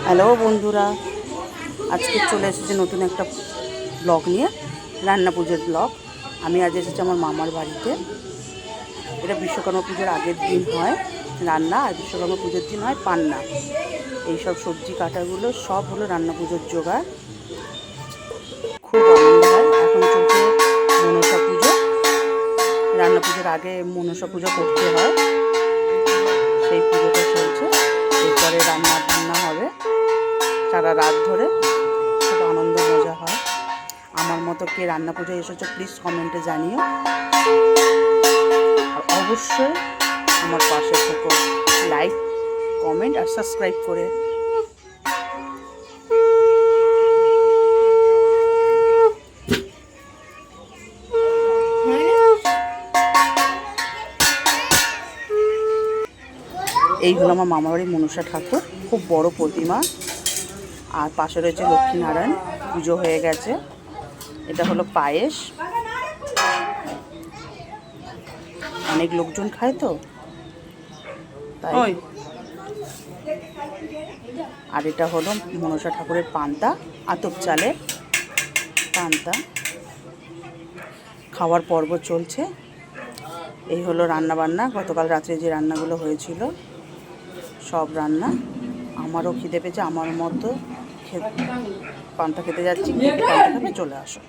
Hello বন্ধুরা, আজকে চলে এসেছি নতুন একটা ব্লগ নিয়ে, রান্না পুজোর ব্লগ। আমি আজ এসেছি আমার মামার বাড়িতে। এটা বিশ্বকর্মা পুজোর আগের দিন হয় রান্না, আর বিশ্বকর্মা পুজোর দিন হয় পান্না। এইসব সবজি কাটাগুলো সব হলো রান্না পুজোর জোগাড়। খুব আনন্দ হয়। এখন চলছে মনসা পুজো। রান্না পুজোর আগে মনসা পুজো করতে হয়, সেই পুজোটা চলছে। এরপরে রান্না বান্না হবে সারা রাত ধরে, খুব আনন্দ মজা হয়। আমার মতো কে রান্না পুজোয় এসেছো প্লিজ কমেন্টে জানিও, আর অবশ্যই আমার পাশে থেকো, লাইক কমেন্ট আর সাবস্ক্রাইব করে। এই হলো আমার মামাবাড়ির মনসা ঠাকুর, খুব বড় প্রতিমা। আর পাশে রয়েছে লক্ষ্মীনারায়ণ, পুজো হয়ে গেছে। এটা হলো পায়েস, অনেক লোকজন খায় তো তাই। আর এটা হলো মনসা ঠাকুরের পান্তা, আতপ চালের পান্তা। খাওয়ার পর্ব চলছে। এই হলো রান্না বান্না, গতকাল রাত্রে যে রান্নাগুলো হয়েছিল সব রান্না। আমারও খিদে পেয়েছে, আমার মতো পান্তা খেতে যাচ্ছি, পান্তা খেতে চলে আসো।